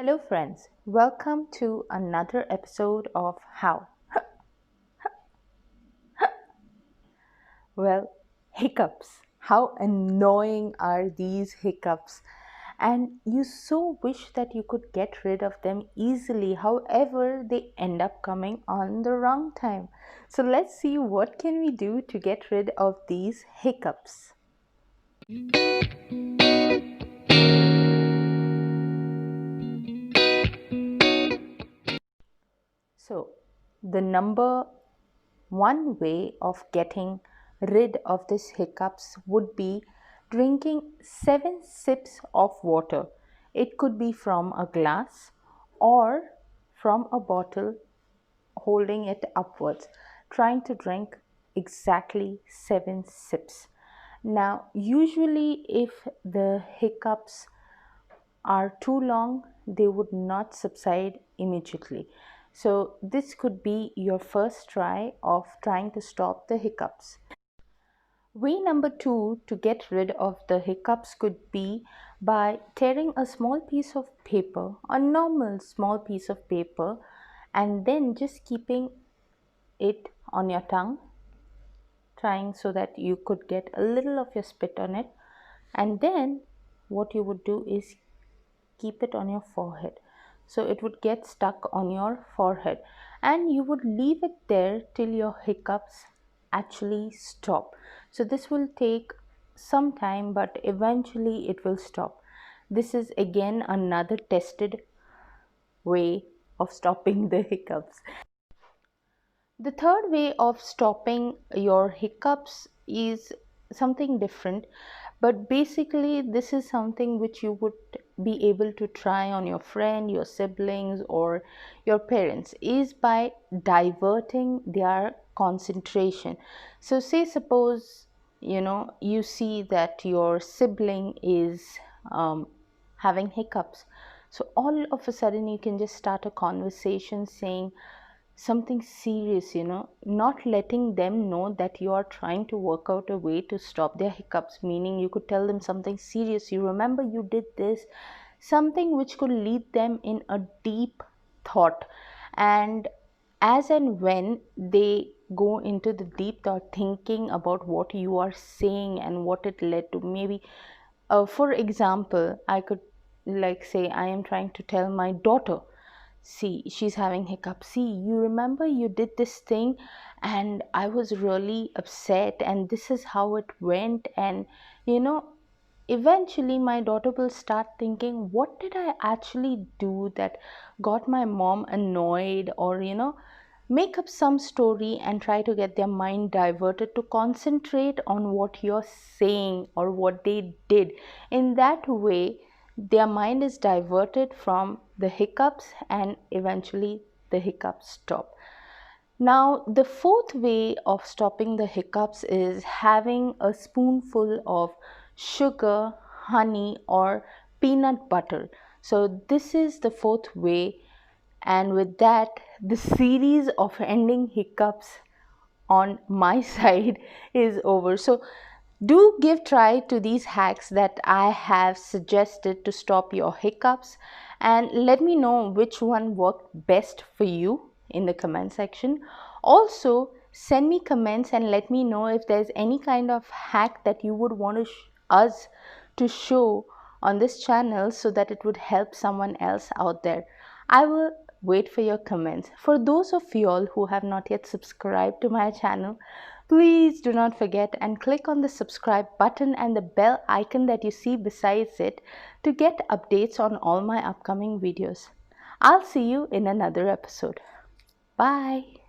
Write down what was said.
Hello, friends. Welcome to another episode of How. Well, hiccups. How annoying are these hiccups? And you so wish that you could get rid of them easily. However, they end up coming on the wrong time. So let's see what can we do to get rid of these hiccups. So, the number one way of getting rid of these hiccups would be drinking 7 sips of water. It could be from a glass or from a bottle, holding it upwards, trying to drink exactly 7 sips. Now, usually, if the hiccups are too long, they would not subside immediately. So, this could be your first try of trying to stop the hiccups. Way number two to get rid of the hiccups could be by tearing a small piece of paper, a normal small piece of paper, and then just keeping it on your tongue, trying so that you could get a little of your spit on it. And then what you would do is keep it on your forehead, so it would get stuck on your forehead, and you would leave it there till your hiccups actually stop. So this will take some time, but eventually it will stop. This is again another tested way of stopping the hiccups. The third way of stopping your hiccups is something different, but basically, this is something which you would be able to try on your friend, your siblings, or your parents, is by diverting their concentration. So, say, suppose you see that your sibling is having hiccups. So, all of a sudden, you can just start a conversation saying, something serious, not letting them know that you are trying to work out a way to stop their hiccups. Meaning, you could tell them something serious. You remember you did this, something which could lead them in a deep thought. And as and when they go into the deep thought, thinking about what you are saying and what it led to, maybe, for example, I could like say, I am trying to tell my daughter, see, she's having hiccups. See, you remember you did this thing and I was really upset, and this is how it went. And you know, eventually my daughter will start thinking, what did I actually do that got my mom annoyed? Or make up some story and try to get their mind diverted to concentrate on what you're saying or what they did. In that way, their mind is diverted from the hiccups, and eventually the hiccups stop. Now, the fourth way of stopping the hiccups is having a spoonful of sugar, honey, or peanut butter. So, this is the fourth way, and with that, the series of ending hiccups on my side is over. So, do give try to these hacks that I have suggested to stop your hiccups, and let me know which one worked best for you in the comment section. Also, send me comments and let me know if there's any kind of hack that you would want us to show on this channel so that it would help someone else out there. I will wait for your comments. For those of you all who have not yet subscribed to my channel, please do not forget and click on the subscribe button and the bell icon that you see besides it to get updates on all my upcoming videos. I'll see you in another episode. Bye.